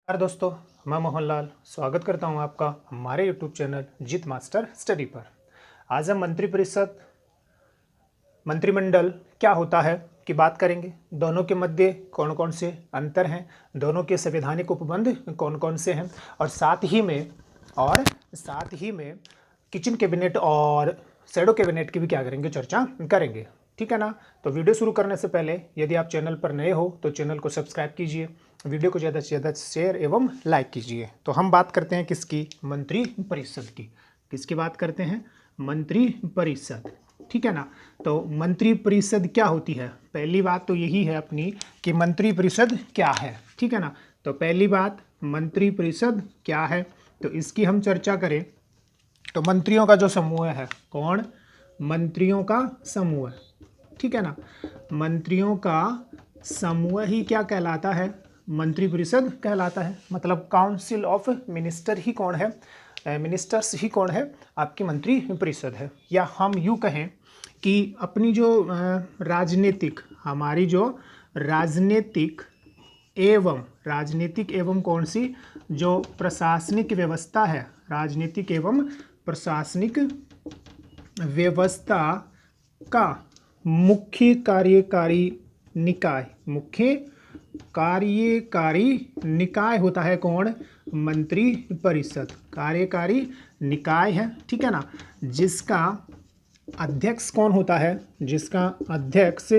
नमस्कार दोस्तों, मैं मोहनलाल स्वागत करता हूं आपका हमारे YouTube चैनल जीत मास्टर स्टडी पर। आज हम मंत्रिपरिषद, मंत्रिमंडल क्या होता है की बात करेंगे। दोनों के मध्य कौन कौन से अंतर हैं, दोनों के संवैधानिक उपबंध कौन कौन से हैं, और साथ ही में किचन कैबिनेट और शैडो कैबिनेट की भी क्या करेंगे, चर्चा करेंगे। ठीक है ना। तो वीडियो शुरू करने से पहले यदि आप चैनल पर नए हो तो चैनल को सब्सक्राइब कीजिए, वीडियो को ज़्यादा से ज़्यादा शेयर एवं लाइक कीजिए। तो हम बात करते हैं किसकी, मंत्रिपरिषद की। किसकी बात करते हैं, मंत्रिपरिषद। ठीक है ना। तो मंत्रिपरिषद क्या होती है, पहली बात तो यही है अपनी कि मंत्रिपरिषद क्या है। ठीक है ना। तो पहली बात मंत्रिपरिषद क्या है, तो इसकी हम चर्चा करें तो मंत्रियों का जो समूह है, कौन, मंत्रियों का समूह। ठीक है ना। मंत्रियों का समूह ही क्या कहलाता है, मंत्रिपरिषद कहलाता है। मतलब काउंसिल ऑफ मिनिस्टर ही कौन है, मिनिस्टर्स ही कौन है, आपकी मंत्रिपरिषद है। या हम यूँ कहें कि अपनी जो राजनीतिक, हमारी जो राजनीतिक एवं कौन सी जो प्रशासनिक व्यवस्था है, राजनीतिक एवं प्रशासनिक व्यवस्था का मुख्य कार्यकारी निकाय होता है कौन, मंत्रिपरिषद। कार्यकारी निकाय है। ठीक है ना। जिसका अध्यक्ष कौन होता है, जिसका अध्यक्ष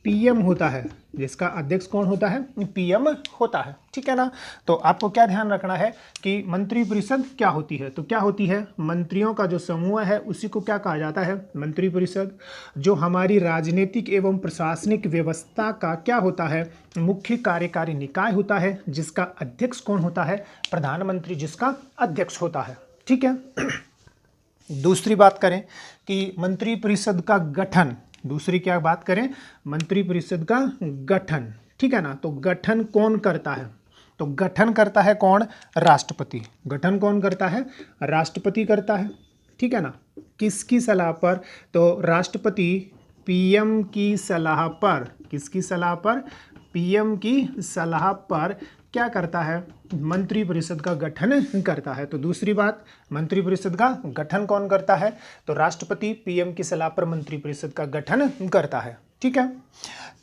पीएम होता है, जिसका अध्यक्ष कौन होता है, पीएम होता है। ठीक है ना। तो आपको क्या ध्यान रखना है कि मंत्रिपरिषद क्या होती है, तो क्या होती है, मंत्रियों का जो समूह है उसी को क्या कहा जाता है, मंत्रिपरिषद। जो हमारी राजनीतिक एवं प्रशासनिक व्यवस्था का क्या होता है, मुख्य कार्यकारी निकाय होता है, जिसका अध्यक्ष कौन होता है, प्रधानमंत्री जिसका अध्यक्ष होता है। ठीक है। दूसरी बात करें कि मंत्रिपरिषद का गठन, दूसरी क्या बात करें, मंत्रिपरिषद का गठन। ठीक है ना। तो गठन कौन करता है, तो गठन करता है कौन, राष्ट्रपति। गठन कौन करता है, राष्ट्रपति करता है। ठीक है ना। किसकी सलाह पर, तो राष्ट्रपति पीएम की सलाह पर, किसकी सलाह पर, पीएम की सलाह पर क्या करता है, मंत्रिपरिषद का गठन करता है। तो दूसरी बात, मंत्रिपरिषद का गठन कौन करता है, तो राष्ट्रपति पीएम की सलाह पर मंत्रिपरिषद का गठन करता है। ठीक है।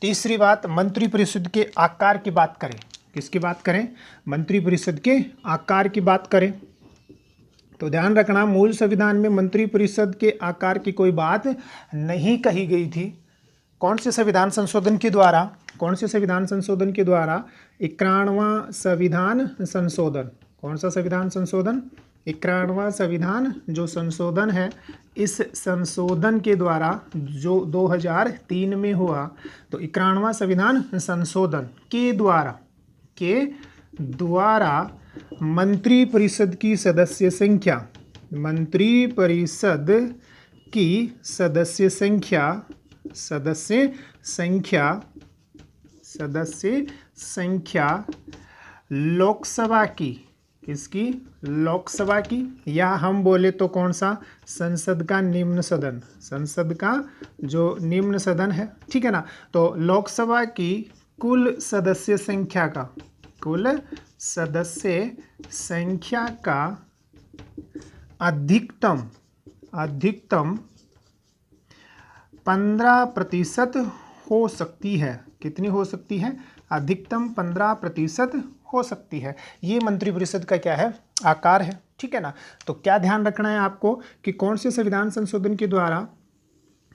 तीसरी बात, मंत्रिपरिषद के आकार की बात करें, किसकी बात करें, मंत्रिपरिषद के आकार की बात करें तो ध्यान रखना, मूल संविधान में मंत्रिपरिषद के आकार की कोई बात नहीं कही गई थी। कौन से संविधान संशोधन के द्वारा, कौन से संविधान संशोधन के द्वारा, 91वां संविधान संशोधन। कौन सा संविधान संशोधन, 91वां संविधान जो संशोधन है, इस संशोधन के द्वारा जो 2003 में हुआ, तो 91वां संविधान संशोधन के द्वारा मंत्रिपरिषद की सदस्य संख्या, मंत्रिपरिषद की सदस्य संख्या लोकसभा की, किसकी, लोकसभा की, या हम बोले तो कौन सा, संसद का निम्न सदन, संसद का जो निम्न सदन है। ठीक है ना। तो लोकसभा की कुल सदस्य संख्या का, कुल सदस्य संख्या का अधिकतम 15% हो सकती है। कितनी हो सकती है, अधिकतम 15% हो सकती है। ये मंत्रिपरिषद का क्या है, आकार है। ठीक है ना। तो क्या ध्यान रखना है आपको कि कौन से संविधान संशोधन के द्वारा,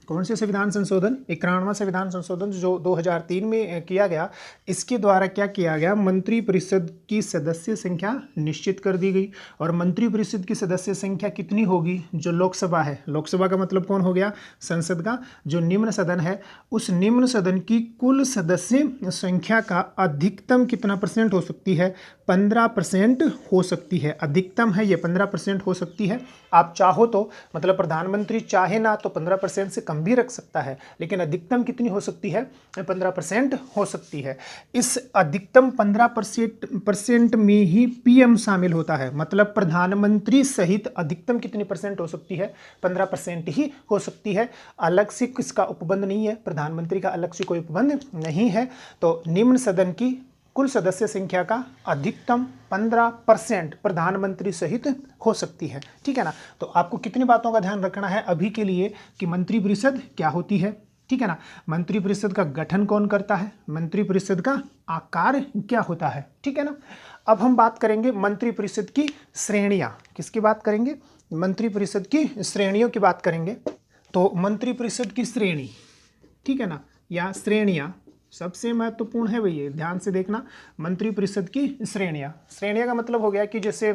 कौन से संविधान संशोधन, 91वां संविधान संशोधन जो 2003 में किया गया, इसके द्वारा क्या किया गया, मंत्रिपरिषद की सदस्य संख्या निश्चित कर दी गई। और मंत्रिपरिषद की सदस्य संख्या कितनी होगी, जो लोकसभा है, लोकसभा का मतलब कौन हो गया, संसद का जो निम्न सदन है, उस निम्न सदन की कुल सदस्य संख्या का अधिकतम कितना परसेंट हो सकती है, 15% हो सकती है। अधिकतम है ये 15% हो सकती है। आप चाहो तो, मतलब प्रधानमंत्री चाहे ना तो 15% से कम भी रख सकता है, लेकिन अधिकतम कितनी हो सकती है, 15% हो सकती है। इस अधिकतम 15% में ही पीएम शामिल होता है। मतलब प्रधानमंत्री सहित अधिकतम कितनी परसेंट हो सकती है, 15% ही हो सकती है। अलग से किसका उपबंध नहीं है, प्रधानमंत्री का अलग से कोई उपबंध नहीं है। तो निम्न सदन की कुल सदस्य संख्या का अधिकतम 15% प्रधानमंत्री सहित हो सकती है। ठीक है ना। तो आपको कितनी बातों का ध्यान रखना है अभी के लिए कि मंत्रिपरिषद क्या होती है। ठीक है ना। मंत्रिपरिषद का गठन कौन करता है, मंत्रिपरिषद का आकार क्या होता है। ठीक है ना। अब हम बात करेंगे मंत्रिपरिषद की श्रेणियां। किसकी बात करेंगे, मंत्रिपरिषद की श्रेणियों की बात करेंगे। तो मंत्रिपरिषद की श्रेणी, ठीक है ना, या श्रेणियां सबसे महत्वपूर्ण है भैया, ध्यान से देखना। मंत्रिपरिषद की श्रेणियां, श्रेणियां का मतलब हो गया कि जैसे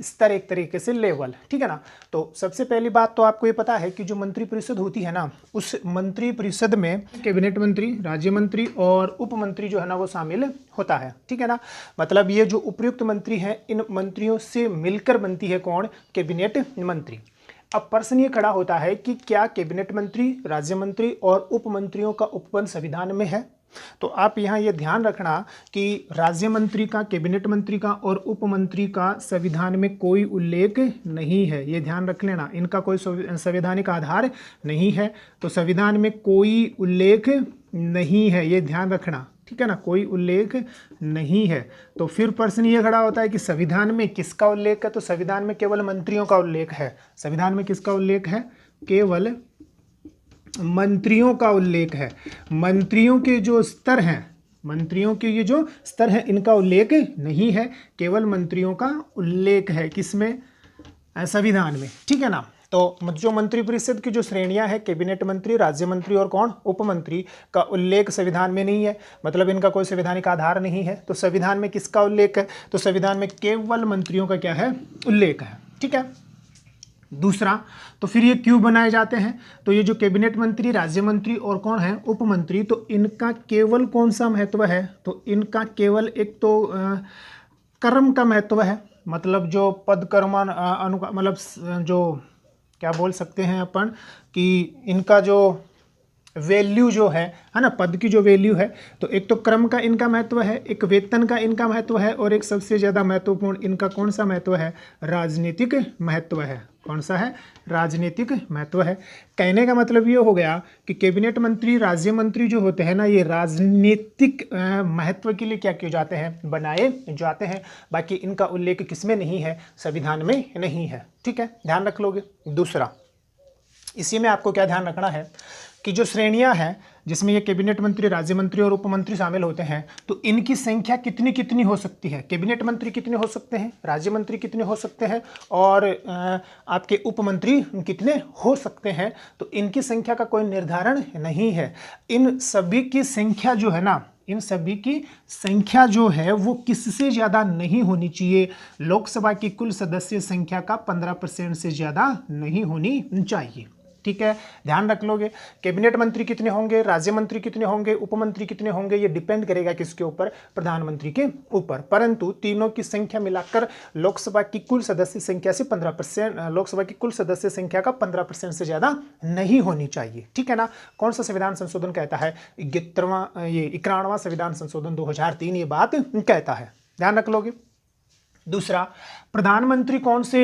स्तर, एक तरीके से लेवल। ठीक है ना। तो सबसे पहली बात तो आपको ये पता है कि जो मंत्रिपरिषद होती है ना, उस मंत्रिपरिषद में कैबिनेट मंत्री, राज्य मंत्री और उप मंत्री जो है ना वो शामिल होता है। ठीक है ना। मतलब ये जो उपयुक्त मंत्री हैं, इन मंत्रियों से मिलकर बनती है कौन, कैबिनेट मंत्री। अब प्रश्न ये खड़ा होता है कि क्या कैबिनेट मंत्री, राज्य मंत्री और उप मंत्रियों का उपवन संविधान में है। तो आप यहाँ ये ध्यान रखना कि राज्य मंत्री का, कैबिनेट मंत्री का और उप मंत्री का संविधान में कोई उल्लेख नहीं है। ये ध्यान रख लेना, इनका कोई संवैधानिक आधार नहीं है। तो संविधान में कोई उल्लेख नहीं है, ये ध्यान रखना। ठीक है ना, कोई उल्लेख नहीं है। तो फिर प्रश्न ये खड़ा होता है कि संविधान में किसका उल्लेख है। तो संविधान में केवल मंत्रियों का उल्लेख है। संविधान में किसका उल्लेख है, केवल मंत्रियों का उल्लेख है। मंत्रियों के जो स्तर हैं, मंत्रियों के ये जो स्तर हैं, इनका उल्लेख नहीं है, केवल मंत्रियों का उल्लेख है। किसमें, संविधान में। ठीक है ना। तो जो मंत्रिपरिषद की जो श्रेणियां हैं, कैबिनेट मंत्री, राज्य मंत्री और कौन, उप मंत्री का उल्लेख संविधान में नहीं है, मतलब इनका कोई संवैधानिक आधार नहीं है। तो संविधान में किसका उल्लेख है, तो संविधान में केवल मंत्रियों का क्या है, उल्लेख है। ठीक है। दूसरा, तो फिर ये क्यों बनाए जाते हैं, तो ये जो कैबिनेट मंत्री, राज्य मंत्री और कौन है, उप मंत्री, तो इनका केवल कौन सा महत्व है, तो इनका केवल एक तो कर्म का महत्व है। मतलब जो पद कर्मान मतलब जो क्या बोल सकते हैं अपन कि इनका जो वैल्यू जो है ना, पद की जो वैल्यू है, तो एक तो क्रम का इनका महत्व है, एक वेतन का इनका महत्व है और एक सबसे ज़्यादा महत्वपूर्ण इनका कौन सा महत्व है, राजनीतिक महत्व है। कौन सा है, राजनीतिक महत्व है। कहने का मतलब ये हो गया कि कैबिनेट मंत्री, राज्य मंत्री जो होते हैं ना, ये राजनीतिक महत्व के लिए क्या किए जाते हैं, बनाए जाते हैं। बाकी इनका उल्लेख किसमें नहीं है, संविधान में नहीं है। ठीक है, ध्यान रख लोगे। दूसरा, इसी में आपको क्या ध्यान रखना है कि जो श्रेणियां हैं जिसमें ये कैबिनेट मंत्री, राज्य मंत्री और उप मंत्री शामिल होते हैं, तो इनकी संख्या कितनी कितनी हो सकती है। कैबिनेट मंत्री कितने हो सकते हैं, राज्य मंत्री कितने हो सकते हैं और आपके उप मंत्री कितने हो सकते हैं। तो इनकी संख्या का कोई निर्धारण नहीं है। इन सभी की संख्या जो है ना, इन सभी की संख्या जो है वो किससे ज़्यादा नहीं होनी चाहिए, लोकसभा की कुल सदस्य संख्या का 15% से ज़्यादा नहीं होनी चाहिए। ठीक है, ध्यान रख लोगे। कैबिनेट मंत्री कितने होंगे, राज्य मंत्री कितने होंगे, उप मंत्री कितने होंगे, ये डिपेंड करेगा किसके ऊपर, प्रधानमंत्री के ऊपर। परंतु तीनों की संख्या मिलाकर लोकसभा की कुल सदस्य संख्या से 15%, लोकसभा की कुल सदस्य संख्या का 15% से ज़्यादा नहीं होनी चाहिए। ठीक है ना। कौन सा संविधान संशोधन कहता है, 91वां संविधान संशोधन 2003 ये बात कहता है, ध्यान रख लोगे। दूसरा, प्रधानमंत्री कौन से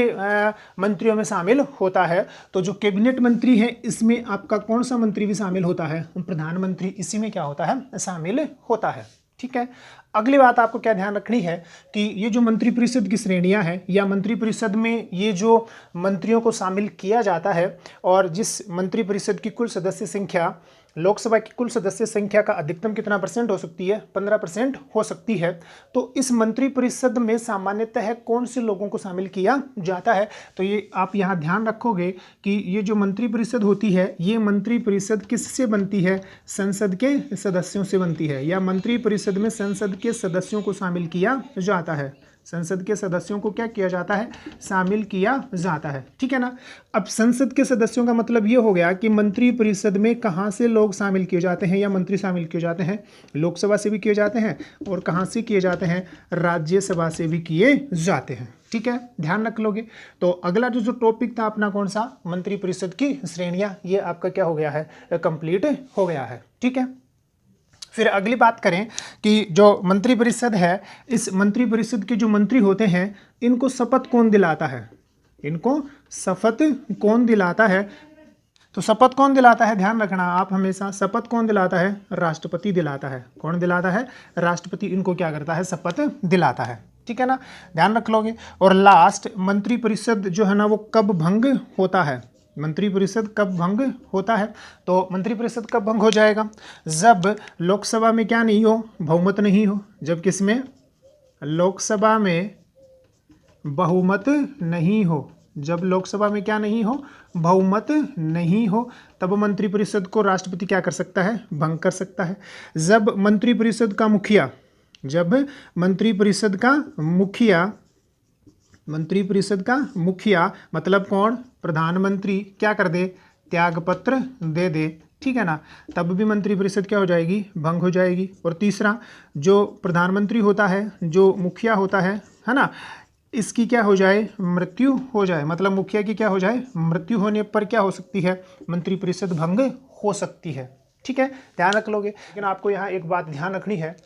मंत्रियों में शामिल होता है, तो जो कैबिनेट मंत्री है इसमें आपका कौन सा मंत्री भी शामिल होता है, प्रधानमंत्री इसी में क्या होता है, शामिल होता है। ठीक है। अगली बात आपको क्या ध्यान रखनी है कि ये जो मंत्रिपरिषद की श्रेणियां हैं या मंत्रिपरिषद में ये जो मंत्रियों को शामिल किया जाता है और जिस मंत्रिपरिषद की कुल सदस्य संख्या लोकसभा की कुल सदस्य संख्या का अधिकतम कितना % हो सकती है, 15% हो सकती है। तो इस मंत्रिपरिषद में सामान्यतः कौन से लोगों को शामिल किया जाता है, तो ये आप यहाँ ध्यान रखोगे कि ये जो मंत्रिपरिषद होती है, ये मंत्रिपरिषद किससे बनती है, संसद के सदस्यों से बनती है, या मंत्रिपरिषद में संसद के सदस्यों को शामिल किया जाता है। संसद के सदस्यों को क्या किया जाता है, शामिल किया जाता है। ठीक है ना। अब संसद के सदस्यों का मतलब ये हो गया कि मंत्रिपरिषद में कहाँ से लोग शामिल किए जाते हैं या मंत्री शामिल किए जाते हैं, लोकसभा से भी किए जाते हैं और कहाँ से किए जाते हैं, राज्यसभा से भी किए जाते हैं। ठीक है, ध्यान रख लोगे। तो अगला जो टॉपिक था अपना कौन सा, मंत्रिपरिषद की श्रेणियाँ, ये आपका क्या हो गया है, कंप्लीट हो गया है। ठीक है। फिर अगली बात करें कि जो मंत्रिपरिषद है, इस मंत्रिपरिषद के जो मंत्री होते हैं इनको शपथ कौन दिलाता है, इनको शपथ कौन दिलाता है, तो शपथ कौन दिलाता है, ध्यान रखना आप हमेशा, शपथ कौन दिलाता है, राष्ट्रपति दिलाता है। कौन दिलाता है, राष्ट्रपति इनको क्या करता है, शपथ दिलाता है, ठीक है ना, ध्यान रख लोगे। और लास्ट, मंत्रिपरिषद जो है ना वो कब भंग होता है, मंत्रिपरिषद कब भंग होता है, तो मंत्रिपरिषद कब भंग हो जाएगा, जब लोकसभा में क्या नहीं हो, बहुमत नहीं हो। जब किसमें, लोकसभा में बहुमत नहीं हो, जब लोकसभा में क्या नहीं हो, बहुमत नहीं हो, तब मंत्रिपरिषद को राष्ट्रपति क्या कर सकता है, भंग कर सकता है। जब मंत्रिपरिषद का मुखिया, जब मंत्रिपरिषद का मुखिया, मंत्रिपरिषद का मुखिया मतलब कौन, प्रधानमंत्री, क्या कर दे, त्यागपत्र दे दे, ठीक है ना, तब भी मंत्रिपरिषद क्या हो जाएगी, भंग हो जाएगी। और तीसरा, जो प्रधानमंत्री होता है, जो मुखिया होता है ना, इसकी क्या हो जाए, मृत्यु हो जाए, मतलब मुखिया की क्या हो जाए, मृत्यु होने पर क्या हो सकती है, मंत्रिपरिषद भंग हो सकती है, ठीक है, ध्यान रख लोगे। लेकिन आपको यहाँ एक बात ध्यान रखनी है,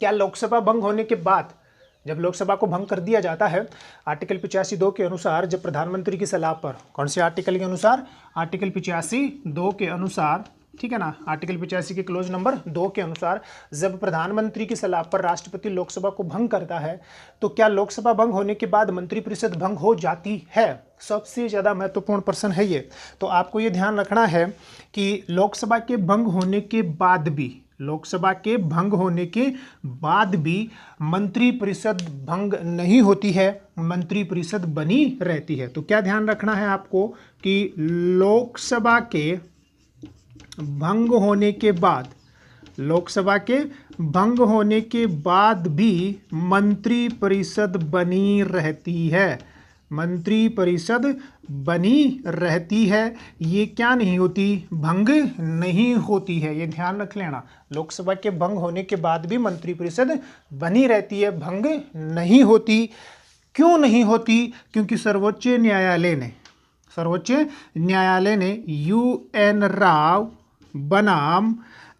क्या लोकसभा भंग होने के बाद, जब लोकसभा को भंग कर दिया जाता है, आर्टिकल 85(2) के अनुसार, जब प्रधानमंत्री की सलाह पर, कौन से आर्टिकल के अनुसार, आर्टिकल 85(2) के अनुसार, ठीक है ना, आर्टिकल 85 के क्लोज नंबर 2 के अनुसार, जब प्रधानमंत्री की सलाह पर राष्ट्रपति लोकसभा को भंग करता है, तो क्या लोकसभा भंग होने के बाद मंत्रिपरिषद भंग हो जाती है, सबसे ज़्यादा महत्वपूर्ण प्रश्न है ये। तो आपको ये ध्यान रखना है कि लोकसभा के भंग होने के बाद भी, लोकसभा के भंग होने के बाद भी मंत्रिपरिषद भंग नहीं होती है, मंत्रिपरिषद बनी रहती है। तो क्या ध्यान रखना है आपको कि लोकसभा के भंग होने के बाद, लोकसभा के भंग होने के बाद भी मंत्रिपरिषद बनी रहती है, मंत्रिपरिषद बनी रहती है, ये क्या नहीं होती, भंग नहीं होती है, ये ध्यान रख लेना। लोकसभा के भंग होने के बाद भी मंत्रिपरिषद बनी रहती है, भंग नहीं होती। क्यों नहीं होती, क्योंकि सर्वोच्च न्यायालय ने, सर्वोच्च न्यायालय ने UN राव बनाम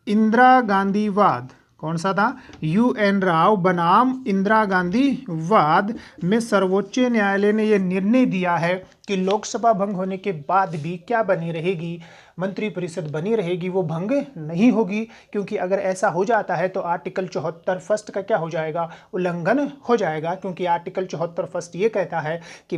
इंदिरा गांधी वाद, कौन सा था, UN राव बनाम इंदिरा गांधी वाद में सर्वोच्च न्यायालय ने यह निर्णय दिया है कि लोकसभा भंग होने के बाद भी क्या बनी रहेगी, मंत्रिपरिषद बनी रहेगी, वो भंग नहीं होगी। क्योंकि अगर ऐसा हो जाता है तो आर्टिकल 74 फर्स्ट का क्या हो जाएगा, उल्लंघन हो जाएगा। क्योंकि आर्टिकल 74 फर्स्ट ये कहता है कि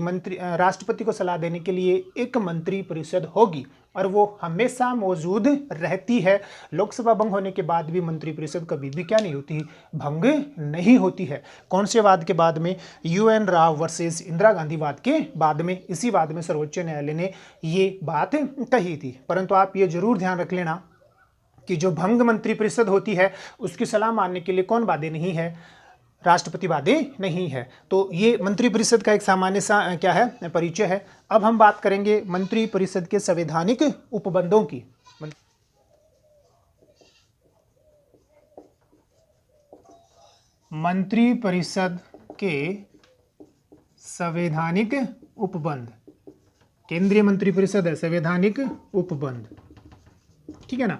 राष्ट्रपति को सलाह देने के लिए एक मंत्रिपरिषद होगी और वो हमेशा मौजूद रहती है। लोकसभा भंग होने के बाद भी मंत्रिपरिषद कभी भी क्या नहीं होती, भंग नहीं होती है। कौन से वाद के बाद में, UN राव वर्सेस इंदिरा गांधी वाद के बाद में, इसी वाद में सर्वोच्च न्यायालय ने ये बात कही थी। परंतु आप ये जरूर ध्यान रख लेना कि जो भंग मंत्रिपरिषद होती है उसकी सलाह मानने के लिए कौन बाध्य नहीं है, राष्ट्रपति बाध्य नहीं है। तो ये मंत्रिपरिषद का एक सामान्य सा क्या है, परिचय है। अब हम बात करेंगे मंत्रिपरिषद के संवैधानिक उपबंधों की। मंत्रिपरिषद के संवैधानिक उपबंध, केंद्रीय मंत्रिपरिषद है, संवैधानिक उपबंध, ठीक है ना।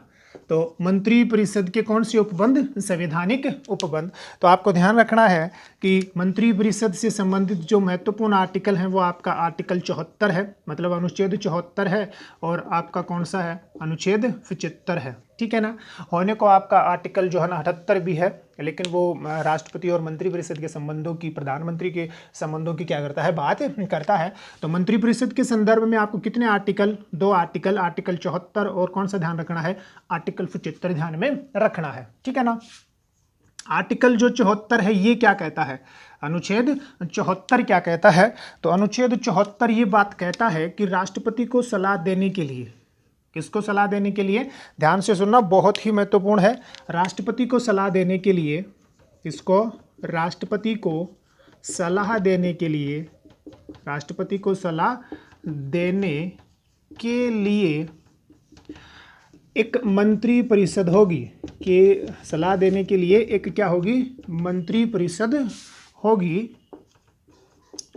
तो मंत्रिपरिषद के कौन से उपबंध, संवैधानिक उपबंध। तो आपको ध्यान रखना है कि मंत्रिपरिषद से संबंधित जो महत्वपूर्ण आर्टिकल हैं वो आपका आर्टिकल 74 है, मतलब अनुच्छेद 74 है, और आपका कौन सा है, अनुच्छेद 75 है, ठीक है ना। होने को आपका आर्टिकल जो है ना 78 भी है, लेकिन वो राष्ट्रपति और मंत्रिपरिषद के संबंधों की, प्रधानमंत्री के संबंधों की क्या करता है, बात करता है। तो मंत्रिपरिषद के संदर्भ में आपको कितने आर्टिकल, 2 आर्टिकल, आर्टिकल 74 और कौन सा ध्यान रखना है, आर्टिकल 75 ध्यान में रखना है, ठीक है ना। आर्टिकल जो 74 है ये क्या कहता है, अनुच्छेद 74 क्या कहता है, तो अनुच्छेद 74 ये बात कहता है कि राष्ट्रपति को सलाह देने के लिए, किसको सलाह देने के लिए, ध्यान से सुनना, बहुत ही महत्वपूर्ण है। राष्ट्रपति को सलाह देने के लिए, इसको राष्ट्रपति को सलाह देने के लिए, राष्ट्रपति को सलाह देने के लिए एक मंत्रिपरिषद होगी, कि सलाह देने के लिए एक क्या होगी, मंत्रिपरिषद होगी,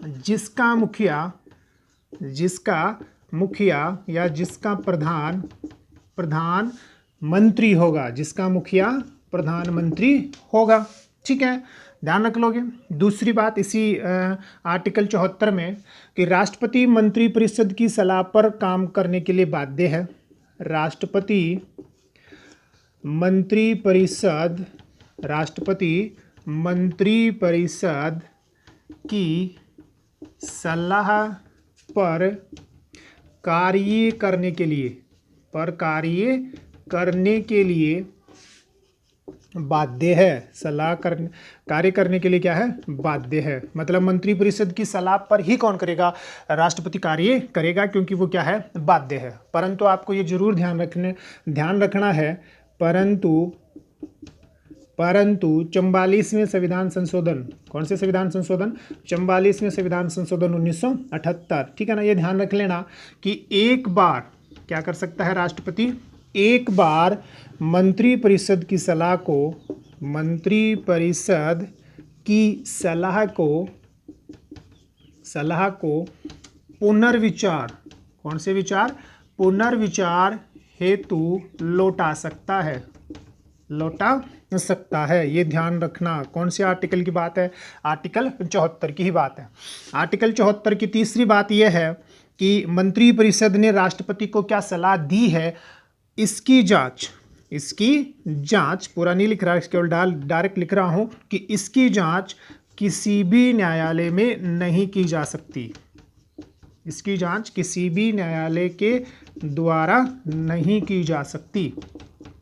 जिसका मुखिया या जिसका प्रधानमंत्री होगा, जिसका मुखिया प्रधानमंत्री होगा, ठीक है। ध्यान रख लोगे। दूसरी बात इसी आर्टिकल 74 में कि राष्ट्रपति मंत्रिपरिषद की सलाह पर काम करने के लिए बाध्य है। राष्ट्रपति मंत्रिपरिषद की सलाह पर कार्य करने के लिए बाध्य है। कार्य करने के लिए क्या है? बाध्य है। मतलब मंत्रिपरिषद की सलाह पर ही कौन करेगा? राष्ट्रपति कार्य करेगा, क्योंकि वो क्या है? बाध्य है। परंतु आपको ये जरूर ध्यान रखना है, परंतु 44वें संविधान संशोधन, कौन से संविधान संशोधन? 44वें संविधान संशोधन 1978, ठीक है ना। ये ध्यान रख लेना कि एक बार क्या कर सकता है राष्ट्रपति? एक बार मंत्रिपरिषद की सलाह को पुनर्विचार, कौन से विचार? पुनर्विचार हेतु लौटा सकता है। ये ध्यान रखना। कौन से आर्टिकल की बात है? आर्टिकल 74 की ही बात है। आर्टिकल 74 की तीसरी बात यह है कि मंत्रिपरिषद ने राष्ट्रपति को क्या सलाह दी है, इसकी जांच पूरा नहीं लिख रहा, केवल डायरेक्ट लिख रहा हूं कि इसकी जांच किसी भी न्यायालय में नहीं की जा सकती। इसकी जांच किसी भी न्यायालय के द्वारा नहीं की जा सकती,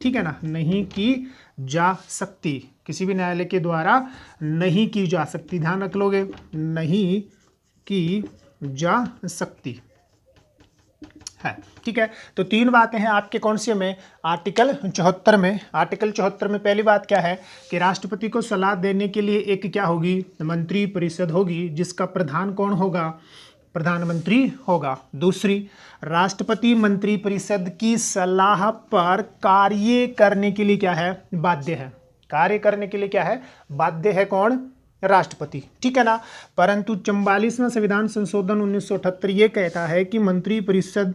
ठीक है ना। नहीं की जा सकती, किसी भी न्यायालय के द्वारा नहीं की जा सकती। ध्यान रख लोगे, नहीं की जा सकती है, ठीक है। तो तीन बातें हैं आपके कौन से में? आर्टिकल 74 में। आर्टिकल 74 में पहली बात क्या है कि राष्ट्रपति को सलाह देने के लिए एक क्या होगी? मंत्रिपरिषद होगी, जिसका प्रधान कौन होगा? प्रधानमंत्री होगा। दूसरी, राष्ट्रपति मंत्रिपरिषद की सलाह पर कार्य करने के लिए क्या है? बाध्य है। कार्य करने के लिए क्या है? बाध्य है। कौन? राष्ट्रपति, ठीक है ना। परंतु 44वां संविधान संशोधन 1978 ये कहता है कि मंत्रिपरिषद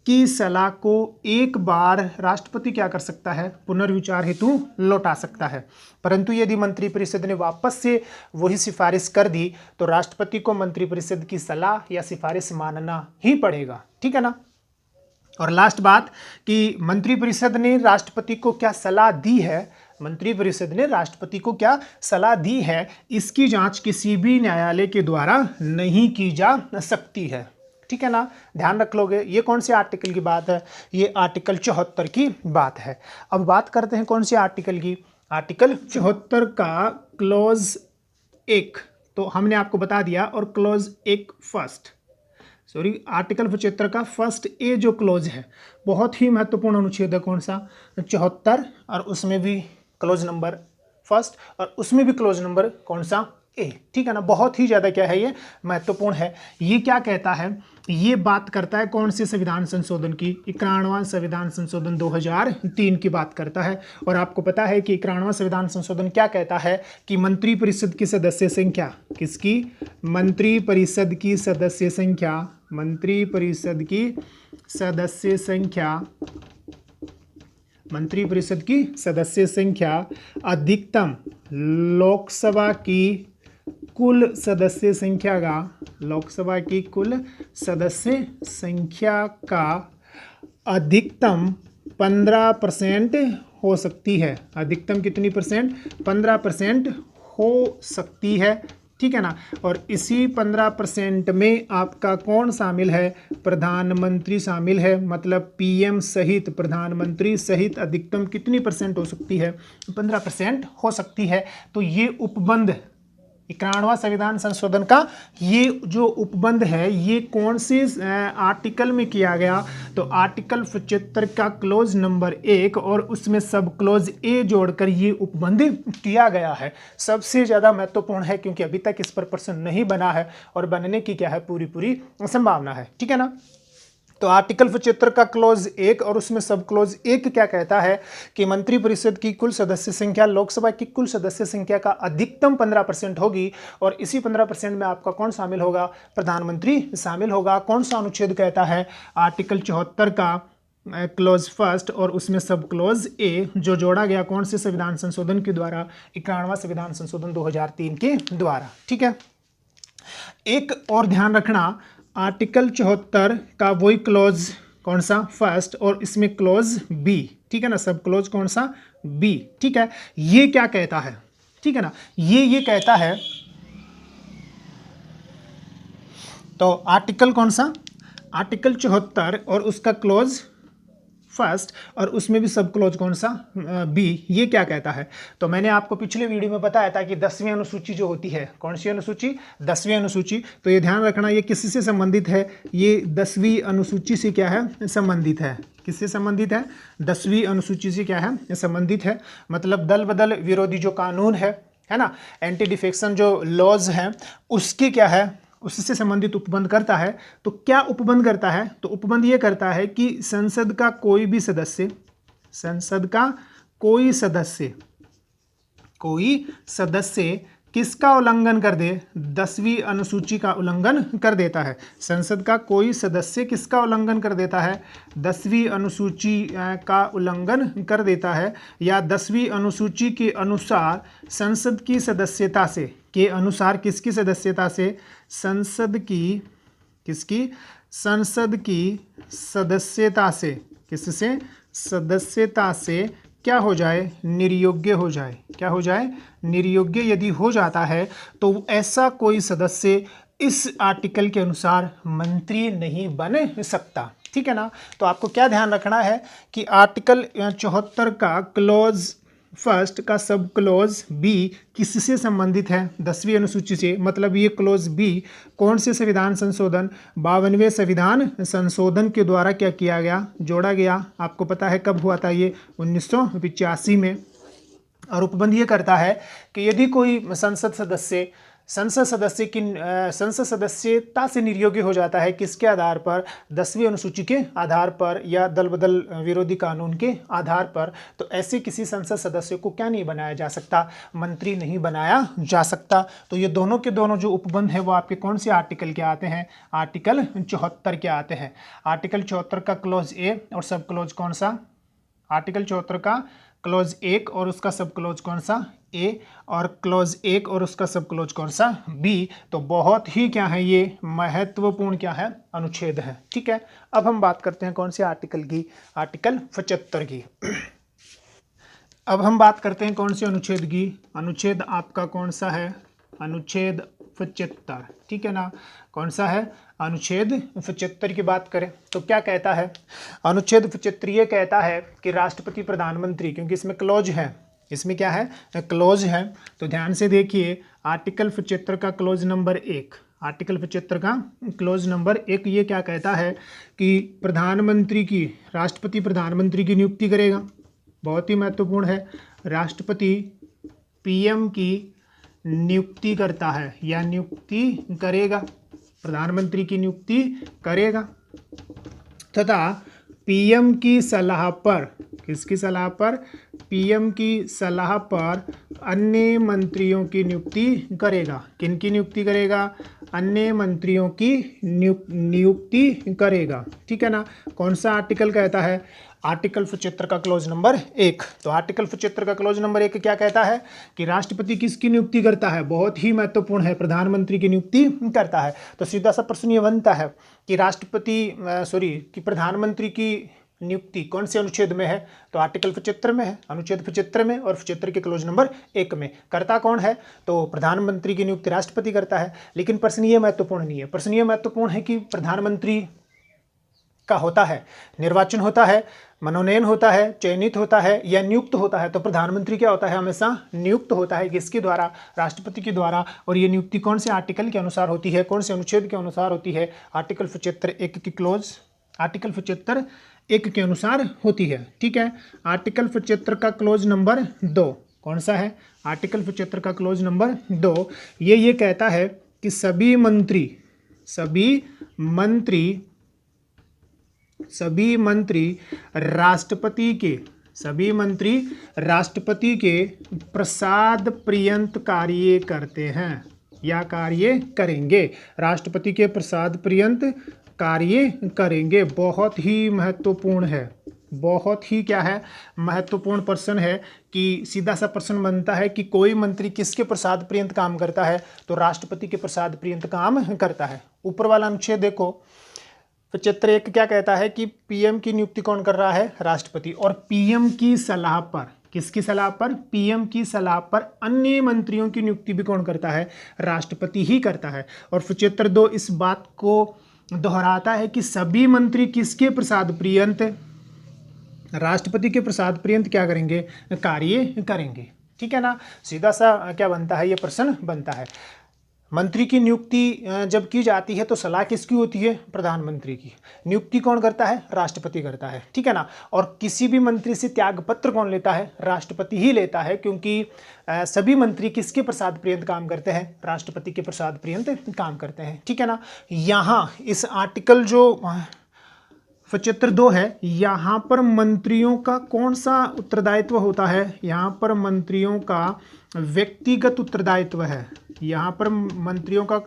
की सलाह को एक बार राष्ट्रपति क्या कर सकता है? पुनर्विचार हेतु लौटा सकता है। परंतु यदि मंत्रिपरिषद ने वापस से वही सिफारिश कर दी तो राष्ट्रपति को मंत्रिपरिषद की सलाह या सिफारिश मानना ही पड़ेगा, ठीक है ना। और लास्ट बात कि मंत्रिपरिषद ने राष्ट्रपति को क्या सलाह दी है? मंत्रिपरिषद ने राष्ट्रपति को क्या सलाह दी है, इसकी जांच किसी भी न्यायालय के द्वारा नहीं की जा सकती है, ठीक है ना। ध्यान रख लोगे। ये कौन से आर्टिकल की बात है? ये आर्टिकल 74 की बात है। अब बात करते हैं कौन से आर्टिकल की? आर्टिकल 74 का क्लॉज 1 तो हमने आपको बता दिया, और क्लॉज 1 आर्टिकल 75 का फर्स्ट ए जो क्लोज है, बहुत ही महत्वपूर्ण अनुच्छेद है। कौन सा? 74, और उसमें भी क्लोज नंबर फर्स्ट, और उसमें भी क्लोज नंबर कौन सा? ए, ठीक है ना। बहुत ही ज़्यादा क्या है, ये महत्वपूर्ण है। ये क्या कहता है? ये बात करता है कौन से संविधान संशोधन की? 91वां संविधान संशोधन 2003 की बात करता है। और आपको पता है कि 91वां संविधान संशोधन क्या कहता है कि मंत्रिपरिषद की सदस्य संख्या, किसकी? मंत्रिपरिषद की सदस्य संख्या, मंत्रिपरिषद की सदस्य संख्या अधिकतम लोकसभा की कुल सदस्य संख्या का अधिकतम 15% हो सकती है। अधिकतम कितनी परसेंट? 15% हो सकती है, ठीक है ना। और इसी 15% में आपका कौन शामिल है? प्रधानमंत्री शामिल है। मतलब पीएम सहित, प्रधानमंत्री सहित अधिकतम कितनी परसेंट हो सकती है? 15% हो सकती है। तो ये उपबंध 91वां संविधान संशोधन का ये जो उपबंध है, ये कौन से आर्टिकल में किया गया? तो आर्टिकल 75 का क्लोज नंबर 1 और उसमें सब क्लोज ए जोड़कर ये उपबंध किया गया है। सबसे ज़्यादा महत्वपूर्ण है क्योंकि अभी तक इस पर प्रश्न नहीं बना है और बनने की क्या है? पूरी संभावना है, ठीक है ना। तो आर्टिकल 75 का क्लोज 1 और उसमें सब क्लोज 1 क्या कहता है कि मंत्रिपरिषद की कुल सदस्य संख्या लोकसभा की कुल सदस्य संख्या का अधिकतम 15% होगी, और इसी 15% में आपका कौन शामिल होगा? प्रधानमंत्री शामिल होगा। कौन सा अनुच्छेद कहता है? आर्टिकल 74 का क्लोज फर्स्ट और उसमें सब क्लोज ए जो जोड़ा गया कौन से संविधान संशोधन के द्वारा, 91वां संविधान संशोधन 2003 के द्वारा। ठीक है, एक और ध्यान रखना, आर्टिकल 74 का वही क्लोज कौन सा, फर्स्ट, और इसमें क्लोज बी, ठीक है ना, सब क्लोज कौन सा, बी। ठीक है, ये क्या कहता है, ठीक है ना, ये कहता है, तो आर्टिकल कौन सा, आर्टिकल 74 और उसका क्लोज फर्स्ट और उसमें भी सब क्लोज कौन सा, बी, ये क्या कहता है। तो मैंने आपको पिछले वीडियो में बताया था कि 10वीं अनुसूची जो होती है, कौन सी अनुसूची, 10वीं अनुसूची, तो ये ध्यान रखना ये किससे संबंधित है, ये 10वीं अनुसूची से क्या है, संबंधित है। किससे संबंधित है, 10वीं अनुसूची से क्या है, संबंधित है। मतलब दल बदल विरोधी जो कानून है ना, एंटी डिफेक्शन जो लॉज हैं, उसके क्या है, उससे संबंधित उपबंध करता है। तो क्या उपबंध करता है, तो उपबंध ये करता है कि संसद का कोई भी सदस्य, संसद का कोई सदस्य किसका उल्लंघन कर दे, 10वीं अनुसूची का उल्लंघन कर देता है। संसद का कोई सदस्य किसका उल्लंघन कर देता है, 10वीं अनुसूची का उल्लंघन कर देता है, या 10वीं अनुसूची के अनुसार संसद की सदस्यता से, के अनुसार किसकी सदस्यता से, संसद की, किसकी, संसद की सदस्यता से, किससे, सदस्यता से क्या हो जाए, निर्योग्य हो जाए। क्या हो जाए, निर्योग्य यदि हो जाता है तो ऐसा कोई सदस्य इस आर्टिकल के अनुसार मंत्री नहीं बन सकता। ठीक है ना, तो आपको क्या ध्यान रखना है कि आर्टिकल 74 का क्लोज फर्स्ट का सब क्लोज बी किससे संबंधित है, 10वीं अनुसूची से। मतलब ये क्लोज बी कौन से संविधान संशोधन, 52वें संविधान संशोधन के द्वारा क्या किया गया, जोड़ा गया। आपको पता है कब हुआ था ये, 1985 में। और उपबंध ये करता है कि यदि कोई संसद सदस्यता से निर्योग्य हो जाता है, किसके आधार पर, 10वीं अनुसूची के आधार पर या दल बदल विरोधी कानून के आधार पर, तो ऐसे किसी संसद सदस्य को क्या नहीं बनाया जा सकता, मंत्री नहीं बनाया जा सकता। तो ये दोनों के दोनों जो उपबंध है वो आपके कौन से आर्टिकल के आते हैं, आर्टिकल 74 के आते हैं। आर्टिकल 74 का क्लोज ए और सब क्लोज कौन सा, आर्टिकल 74 का क्लोज 1 और उसका सब क्लोज कौन सा, ए, और क्लोज 1 और उसका सब क्लोज कौन सा, बी। तो बहुत ही क्या है, ये महत्वपूर्ण क्या है, अनुच्छेद है। ठीक है, अब हम बात करते हैं कौन से आर्टिकल की, आर्टिकल 75 की। अब हम बात करते हैं कौन से अनुच्छेद की, अनुच्छेद आपका कौन सा है, अनुच्छेद 75। ठीक है ना, कौन सा है, अनुच्छेद 75 की बात करें तो क्या कहता है, अनुच्छेद 75 ये कहता है कि राष्ट्रपति प्रधानमंत्री, क्योंकि इसमें क्लोज है, इसमें क्या है, क्लोज है, तो ध्यान से देखिए आर्टिकल 75 का क्लोज नंबर 1, आर्टिकल 75 का क्लोज नंबर 1 ये क्या कहता है कि प्रधानमंत्री की, राष्ट्रपति प्रधानमंत्री की नियुक्ति करेगा। बहुत ही महत्वपूर्ण है, राष्ट्रपति पीएम की नियुक्ति करता है या नियुक्ति करेगा, प्रधानमंत्री की नियुक्ति करेगा, तथा पीएम की सलाह पर, किसकी सलाह पर, पीएम की सलाह पर अन्य मंत्रियों की नियुक्ति करेगा। किनकी नियुक्ति करेगा, अन्य मंत्रियों की नियुक्ति करेगा। ठीक है ना, कौन सा आर्टिकल कहता है, आर्टिकल 75 का क्लोज नंबर 1। तो आर्टिकल 75 का क्लोज नंबर 1 क्या कहता है कि राष्ट्रपति किसकी नियुक्ति करता है, बहुत ही महत्वपूर्ण है, प्रधानमंत्री की नियुक्ति करता है। तो सीधा सा प्रश्न ये बनता है कि कि प्रधानमंत्री की नियुक्ति कौन से अनुच्छेद में है, तो आर्टिकल 75 में है, अनुच्छेद 75 में, और 75 के क्लोज नंबर 1 में। करता कौन है, तो प्रधानमंत्री की नियुक्ति राष्ट्रपति करता है। लेकिन प्रश्न ये महत्वपूर्ण नहीं है, प्रश्न ये महत्वपूर्ण है कि प्रधानमंत्री का होता है, निर्वाचन होता है, मनोनयन होता है, चयनित होता है या नियुक्त होता है। तो प्रधानमंत्री क्या होता है, हमेशा नियुक्त होता है, किसके द्वारा, राष्ट्रपति के द्वारा। और ये नियुक्ति कौन से आर्टिकल के अनुसार होती है, कौन से अनुच्छेद के अनुसार होती है, आर्टिकल 75 1 की क्लोज, आर्टिकल 75 1 के अनुसार होती है। ठीक है, आर्टिकल 75 का क्लोज नंबर 2 कौन सा है, आर्टिकल 75 का क्लोज नंबर 2 ये कहता है कि सभी मंत्री राष्ट्रपति के प्रसाद पर्यंत कार्य करते हैं या कार्य करेंगे। राष्ट्रपति के प्रसाद पर्यंत कार्य करेंगे। बहुत ही महत्वपूर्ण है, बहुत ही क्या है, महत्वपूर्ण प्रश्न है कि सीधा सा प्रश्न बनता है कि कोई मंत्री किसके प्रसाद पर्यंत काम करता है, तो राष्ट्रपति के प्रसाद पर्यंत काम करता है। ऊपर वाला अनुच्छेद देखो, 75(1) क्या कहता है कि पीएम की नियुक्ति कौन कर रहा है, राष्ट्रपति। और पीएम की सलाह पर, किसकी सलाह पर, पीएम की सलाह पर अन्य मंत्रियों की नियुक्ति भी कौन करता है, राष्ट्रपति ही करता है। और 75(2) इस बात को दोहराता है कि सभी मंत्री किसके प्रसाद पर्यंत, राष्ट्रपति के प्रसाद पर्यंत क्या करेंगे, कार्य करेंगे। ठीक है ना, सीधा सा क्या बनता है, ये प्रश्न बनता है। मंत्री की नियुक्ति जब की जाती है तो सलाह किसकी होती है, प्रधानमंत्री की। नियुक्ति कौन करता है, राष्ट्रपति करता है। ठीक है ना, और किसी भी मंत्री से त्यागपत्र कौन लेता है, राष्ट्रपति ही लेता है, क्योंकि सभी मंत्री किसके प्रसाद पर्यंत काम करते हैं, राष्ट्रपति के प्रसाद पर्यंत काम करते हैं। ठीक है ना, यहाँ इस आर्टिकल जो 75(2) है, यहाँ पर मंत्रियों का कौन सा उत्तरदायित्व होता है, यहाँ पर मंत्रियों का व्यक्तिगत उत्तरदायित्व है। यहाँ पर मंत्रियों का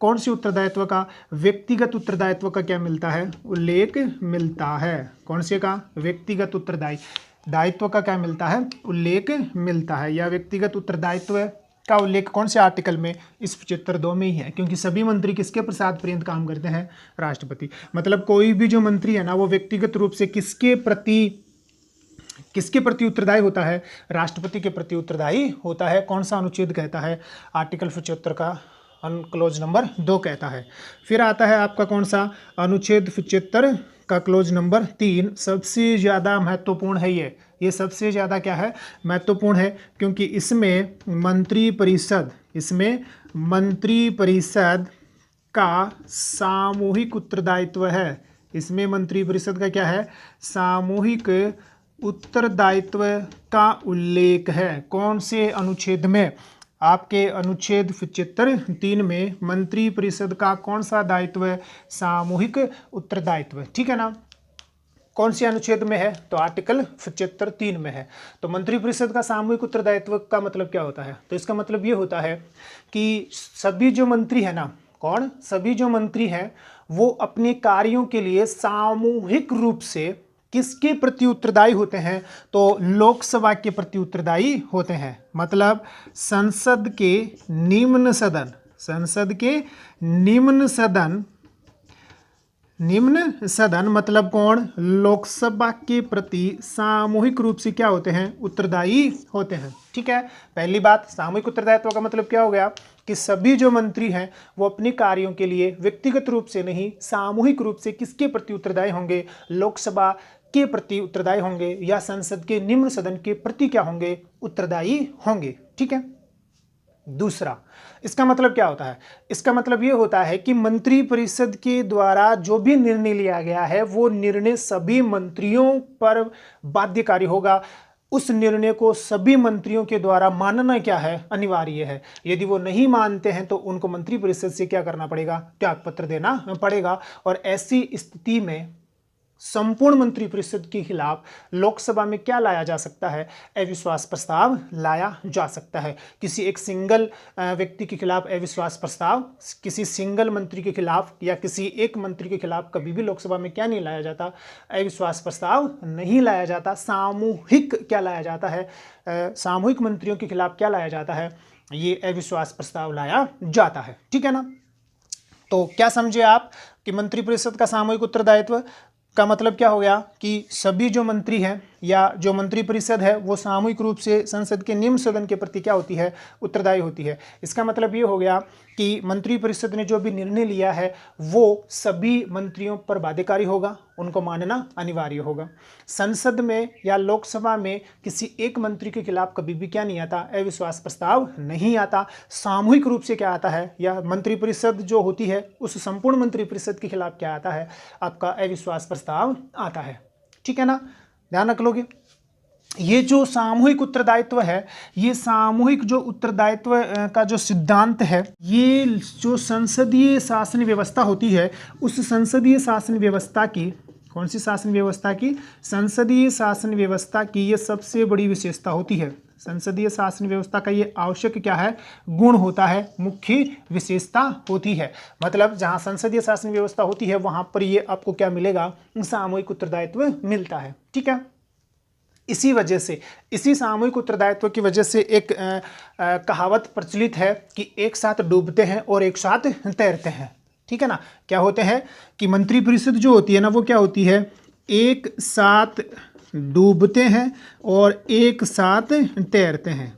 कौन सी उत्तरदायित्व का, व्यक्तिगत उत्तरदायित्व का क्या मिलता है, उल्लेख मिलता है। कौन से का, व्यक्तिगत उत्तरदायित्व का क्या मिलता है, उल्लेख मिलता है। या व्यक्तिगत उत्तरदायित्व का उल्लेख कौन से आर्टिकल में, इस 75(2) में ही है, क्योंकि सभी मंत्री किसके प्रसाद पर्यंत काम करते हैं, राष्ट्रपति। मतलब कोई भी जो मंत्री है ना, वो व्यक्तिगत रूप से किसके प्रति उत्तरदायी होता है, राष्ट्रपति के प्रति उत्तरदायी होता है। कौन सा अनुच्छेद कहता है, आर्टिकल 75 का क्लोज नंबर 2 कहता है। फिर आता है आपका कौन सा, अनुच्छेद 75 का क्लोज नंबर 3। सबसे ज़्यादा महत्वपूर्ण है ये सबसे ज़्यादा क्या है, महत्वपूर्ण है, क्योंकि इसमें मंत्री परिषद का सामूहिक उत्तरदायित्व है। इसमें मंत्री परिषद का क्या है, सामूहिक उत्तरदायित्व का उल्लेख है। कौन से अनुच्छेद में, आपके अनुच्छेद 75(3) में मंत्री परिषद का कौन सा दायित्व है, सामूहिक उत्तरदायित्व। ठीक है ना, कौन से अनुच्छेद में है, तो आर्टिकल 75(3) में है। तो मंत्री परिषद का सामूहिक उत्तरदायित्व का मतलब क्या होता है, तो इसका मतलब ये होता है कि सभी जो मंत्री है ना, कौन, सभी जो मंत्री हैं वो अपने कार्यों के लिए सामूहिक रूप से किसके प्रति उत्तरदायी होते हैं, तो लोकसभा के प्रति उत्तरदायी होते हैं। मतलब संसद के निम्न सदन मतलब कौन, लोकसभा के प्रति सामूहिक रूप से क्या होते हैं, उत्तरदायी होते हैं। ठीक है, पहली बात, सामूहिक उत्तरदायित्व का मतलब क्या हो गया कि सभी जो मंत्री हैं वो अपने कार्यों के लिए व्यक्तिगत रूप से नहीं, सामूहिक रूप से किसके प्रति उत्तरदायी होंगे, लोकसभा के प्रति उत्तरदायी होंगे, या संसद के निम्न सदन के प्रति क्या होंगे, उत्तरदायी होंगे। ठीक है, दूसरा, इसका मतलब क्या होता है, इसका मतलब ये होता है कि मंत्री परिषद के द्वारा जो भी निर्णय लिया गया है वो निर्णय सभी मंत्रियों पर बाध्यकारी होगा। उस निर्णय को सभी मंत्रियों के द्वारा मानना क्या है, अनिवार्य है। यदि वो नहीं मानते हैं तो उनको मंत्री परिषद से क्या करना पड़ेगा, त्यागपत्र देना पड़ेगा। और ऐसी स्थिति में संपूर्ण मंत्री परिषद के खिलाफ लोकसभा में क्या लाया जा सकता है, अविश्वास प्रस्ताव लाया जा सकता है। किसी एक सिंगल व्यक्ति के खिलाफ अविश्वास प्रस्ताव, किसी सिंगल मंत्री के खिलाफ या किसी एक मंत्री के खिलाफ कभी भी लोकसभा में क्या नहीं लाया जाता, अविश्वास प्रस्ताव नहीं लाया जाता। सामूहिक क्या लाया जाता है, सामूहिक मंत्रियों के खिलाफ क्या लाया जाता है, ये अविश्वास प्रस्ताव लाया जाता है। ठीक है ना, तो क्या समझे आप कि मंत्री परिषद का सामूहिक उत्तरदायित्व का मतलब क्या हो गया कि सभी जो मंत्री हैं या जो मंत्री परिषद है वो सामूहिक रूप से संसद के निम्न सदन के प्रति क्या होती है, उत्तरदायी होती है। इसका मतलब ये हो गया कि मंत्री परिषद ने जो भी निर्णय लिया है वो सभी मंत्रियों पर बाध्यकारी होगा, उनको मानना अनिवार्य होगा। संसद में या लोकसभा में किसी एक मंत्री के खिलाफ कभी भी क्या नहीं आता, अविश्वास प्रस्ताव नहीं आता। सामूहिक रूप से क्या आता है, या मंत्री परिषद जो होती है उस संपूर्ण मंत्री परिषद के खिलाफ क्या आता है, आपका अविश्वास प्रस्ताव आता है। ठीक है ना, ध्यान रख लोगे। ये जो सामूहिक उत्तरदायित्व है, ये सामूहिक जो उत्तरदायित्व का जो सिद्धांत है, ये जो संसदीय शासन व्यवस्था होती है उस संसदीय शासन व्यवस्था की, कौन सी शासन व्यवस्था की, संसदीय शासन व्यवस्था की ये सबसे बड़ी विशेषता होती है। संसदीय शासन व्यवस्था का ये आवश्यक क्या है, गुण होता है, मुख्य विशेषता होती है। मतलब जहां संसदीय शासन व्यवस्था होती है वहां पर ये आपको क्या मिलेगा, सामूहिक उत्तरदायित्व मिलता है। ठीक है, इसी वजह से, इसी सामूहिक उत्तरदायित्व की वजह से एक कहावत प्रचलित है कि एक साथ डूबते हैं और एक साथ तैरते हैं। ठीक है ना, क्या होते हैं कि मंत्रिपरिषद जो होती है ना वो क्या होती है, एक साथ डूबते हैं और एक साथ तैरते हैं,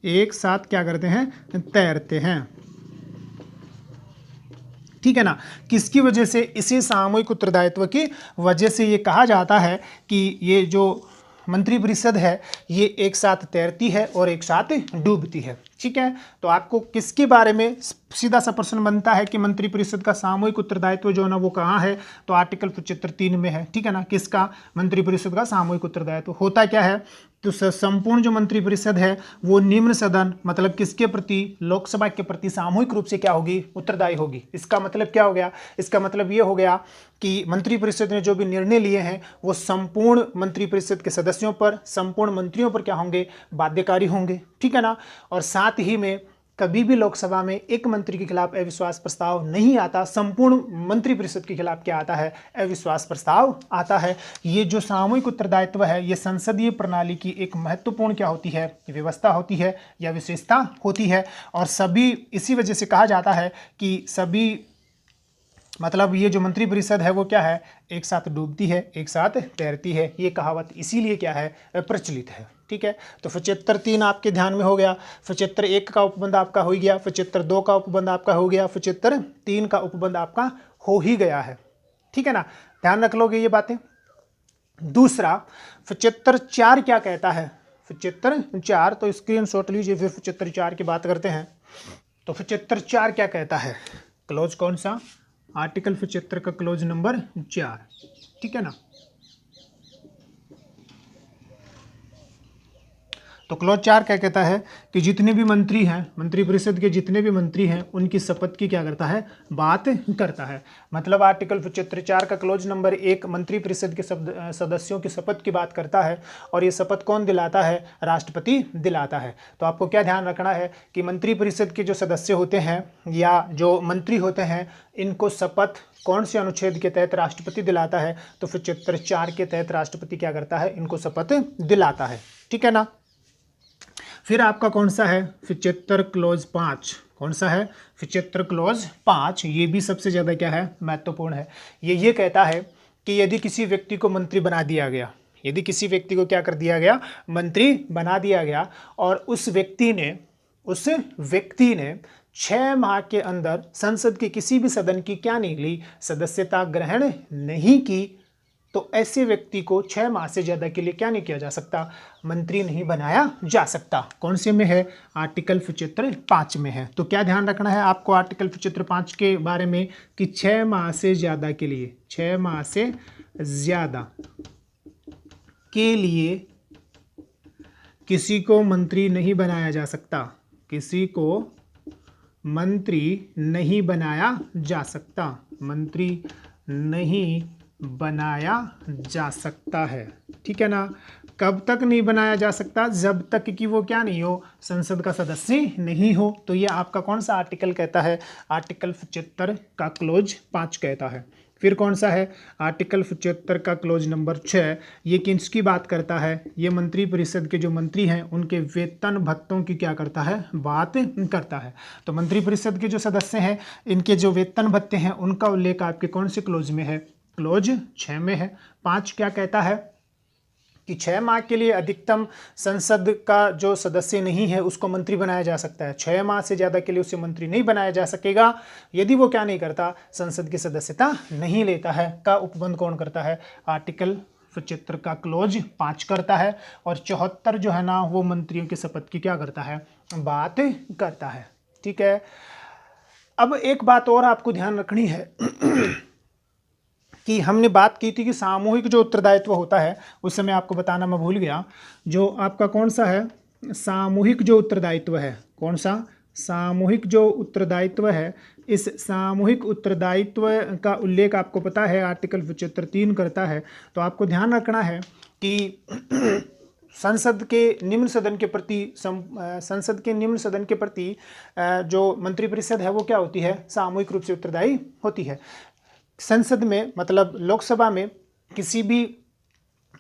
एक साथ क्या करते हैं, तैरते हैं। ठीक है ना, किसकी वजह से, इसी सामूहिक उत्तरदायित्व की वजह से ये कहा जाता है कि ये जो मंत्रिपरिषद है ये एक साथ तैरती है और एक साथ डूबती है। ठीक है, तो आपको किसके बारे में सीधा सा प्रश्न बनता है कि मंत्रिपरिषद का सामूहिक उत्तरदायित्व जो है ना वो कहाँ है, तो आर्टिकल 75(3) में है। ठीक है ना, किसका, मंत्रिपरिषद का सामूहिक उत्तरदायित्व होता क्या है, तो संपूर्ण जो मंत्रिपरिषद है वो निम्न सदन, मतलब किसके प्रति, लोकसभा के प्रति सामूहिक रूप से क्या होगी, उत्तरदायी होगी। इसका मतलब क्या हो गया, इसका मतलब ये हो गया कि मंत्रिपरिषद ने जो भी निर्णय लिए हैं वो संपूर्ण मंत्रिपरिषद के सदस्यों पर, संपूर्ण मंत्रियों पर क्या होंगे, बाध्यकारी होंगे। ठीक है ना, और साथ ही में कभी भी लोकसभा में एक मंत्री के खिलाफ अविश्वास प्रस्ताव नहीं आता, संपूर्ण मंत्रिपरिषद के खिलाफ क्या आता है, अविश्वास प्रस्ताव आता है। ये जो सामूहिक उत्तरदायित्व है ये संसदीय प्रणाली की एक महत्वपूर्ण क्या होती है, व्यवस्था होती है या विशेषता होती है। और सभी, इसी वजह से कहा जाता है कि सभी, मतलब ये जो मंत्रिपरिषद है वो क्या है, एक साथ डूबती है एक साथ तैरती है। ये कहावत इसीलिए क्या है, प्रचलित है। ठीक है, तो 75(3) आपके ध्यान में हो गया, 75(1) का उपबंध आपका हो गया, 75(2) का उपबंध आपका हो गया, 75(3) का उपबंध आपका हो ही गया है। ठीक है ना, ध्यान रख लोगे ये बातें। दूसरा 75(4) क्या कहता है, 75(4), तो स्क्रीनशॉट लीजिए, फिर 75(4) की बात करते हैं। तो 75(4) क्या कहता है, क्लोज कौन सा, आर्टिकल 75 का क्लोज नंबर 4। ठीक है ना, तो क्लोज 4 क्या कहता है कि जितने भी मंत्री हैं, मंत्रिपरिषद के जितने भी मंत्री हैं उनकी शपथ की क्या करता है, बात करता है। मतलब आर्टिकल 75(4) का क्लोज नंबर 1 मंत्रिपरिषद के सदस्यों की शपथ की बात करता है, और ये शपथ कौन दिलाता है, राष्ट्रपति दिलाता है। तो आपको क्या ध्यान रखना है कि मंत्रिपरिषद के जो सदस्य होते हैं या जो मंत्री होते हैं इनको शपथ कौन से अनुच्छेद के तहत राष्ट्रपति दिलाता है, तो 75(4) के तहत राष्ट्रपति क्या करता है, इनको शपथ दिलाता है। ठीक है ना, फिर आपका कौन सा है, 75 क्लोज 5, कौन सा है, 75 क्लोज 5, ये भी सबसे ज़्यादा क्या है, महत्वपूर्ण है। ये कहता है कि यदि किसी व्यक्ति को मंत्री बना दिया गया, यदि किसी व्यक्ति को क्या कर दिया गया, मंत्री बना दिया गया, और उस व्यक्ति ने 6 माह के अंदर संसद के किसी भी सदन की क्या नहीं ली, सदस्यता ग्रहण नहीं की, तो ऐसे व्यक्ति को 6 माह से ज़्यादा के लिए क्या नहीं किया जा सकता, मंत्री नहीं बनाया जा सकता। कौन से में है, आर्टिकल 75(5) में है। तो क्या ध्यान रखना है आपको आर्टिकल 75(5) के बारे में कि 6 माह से ज़्यादा के लिए, 6 माह से ज़्यादा के लिए किसी को मंत्री नहीं बनाया जा सकता, किसी को मंत्री नहीं बनाया जा सकता, मंत्री नहीं बनाया जा सकता है। ठीक है ना, कब तक नहीं बनाया जा सकता, जब तक कि वो क्या नहीं हो, संसद का सदस्य नहीं हो। तो ये आपका कौन सा आर्टिकल कहता है, आर्टिकल 75 का क्लोज 5 कहता है। फिर कौन सा है, आर्टिकल 75 का क्लोज नंबर 6, ये किसकी बात करता है, ये मंत्रिपरिषद के जो मंत्री हैं उनके वेतन भत्तों की क्या करता है, बात करता है। तो मंत्रिपरिषद के जो सदस्य हैं इनके जो वेतन भत्ते हैं उनका उल्लेख आपके कौन से क्लोज में है, क्लोज 6 में है। 5 क्या कहता है कि 6 माह के लिए अधिकतम संसद का जो सदस्य नहीं है उसको मंत्री बनाया जा सकता है, 6 माह से ज़्यादा के लिए उसे मंत्री नहीं बनाया जा सकेगा यदि वो क्या नहीं करता, संसद की सदस्यता नहीं लेता है। का उपबंध कौन करता है, आर्टिकल 75 का क्लोज 5 करता है। और 74 जो है ना वो मंत्रियों की शपथ की क्या करता है, बात करता है। ठीक है, अब एक बात और आपको ध्यान रखनी है कि हमने बात की थी कि सामूहिक जो उत्तरदायित्व होता है, उस समय आपको बताना मैं भूल गया, जो आपका कौन सा है, सामूहिक जो उत्तरदायित्व है, कौन सा, सामूहिक जो उत्तरदायित्व है, इस सामूहिक उत्तरदायित्व का उल्लेख आपको पता है आर्टिकल 75(3) करता है। तो आपको ध्यान रखना है कि संसद के निम्न सदन के प्रति जो मंत्रिपरिषद है वो क्या होती है, सामूहिक रूप से उत्तरदायी होती है। संसद में मतलब लोकसभा में किसी भी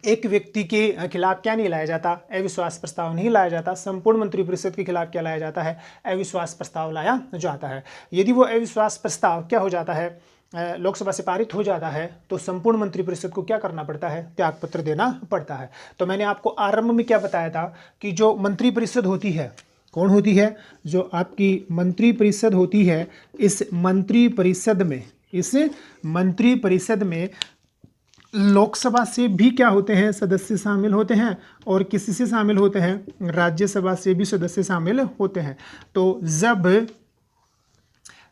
एक व्यक्ति के खिलाफ क्या नहीं लाया जाता, अविश्वास प्रस्ताव नहीं लाया जाता। संपूर्ण मंत्रिपरिषद के खिलाफ क्या लाया जाता है, अविश्वास प्रस्ताव लाया जाता है। यदि वो अविश्वास प्रस्ताव क्या हो जाता है, लोकसभा से पारित हो जाता है, तो संपूर्ण मंत्रिपरिषद को क्या करना पड़ता है, त्यागपत्र देना पड़ता है। तो मैंने आपको आरंभ में क्या बताया था कि जो मंत्रिपरिषद होती है, कौन होती है, जो आपकी मंत्रिपरिषद होती है, इस मंत्रिपरिषद में लोकसभा से भी क्या होते हैं, सदस्य शामिल होते हैं, और किसी से शामिल होते हैं, राज्यसभा से भी सदस्य शामिल होते हैं। तो जब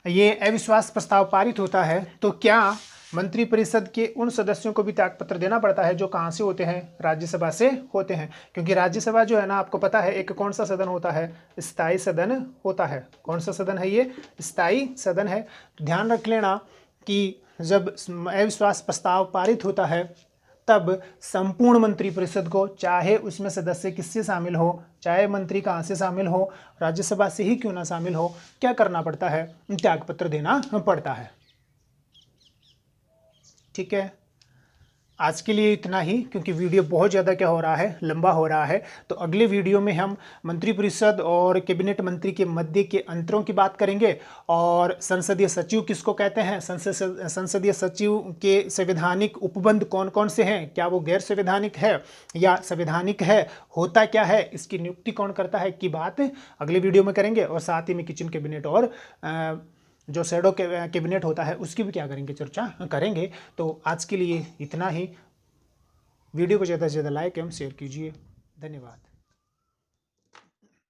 ये अविश्वास प्रस्ताव पारित होता है तो क्या मंत्रिपरिषद के उन सदस्यों को भी त्यागपत्र देना पड़ता है जो कहाँ से होते हैं, राज्यसभा से होते हैं। क्योंकि राज्यसभा जो है ना, आपको पता है एक कौन सा सदन होता है, स्थायी सदन होता है। कौन सा सदन है ये, स्थायी सदन है। तो ध्यान रख लेना कि जब अविश्वास प्रस्ताव पारित होता है तब संपूर्ण मंत्रिपरिषद को, चाहे उसमें सदस्य किससे शामिल हो, चाहे मंत्री कहाँ से शामिल हो, राज्यसभा से ही क्यों ना शामिल हो, क्या करना पड़ता है, त्यागपत्र देना पड़ता है। ठीक है, आज के लिए इतना ही, क्योंकि वीडियो बहुत ज़्यादा क्या हो रहा है, लंबा हो रहा है। तो अगले वीडियो में हम मंत्रिपरिषद और कैबिनेट मंत्री के मध्य के अंतरों की बात करेंगे, और संसदीय सचिव किसको कहते हैं, संसदीय सचिव के संवैधानिक उपबंध कौन कौन से हैं, क्या वो गैर संवैधानिक है या संवैधानिक है, होता क्या है, इसकी नियुक्ति कौन करता है की बात अगले वीडियो में करेंगे। और साथ ही में किचन कैबिनेट और जो शैडो कैबिनेट होता है उसकी भी क्या करेंगे, चर्चा करेंगे। तो आज के लिए इतना ही। वीडियो को ज़्यादा से ज़्यादा लाइक एवं शेयर कीजिए। धन्यवाद।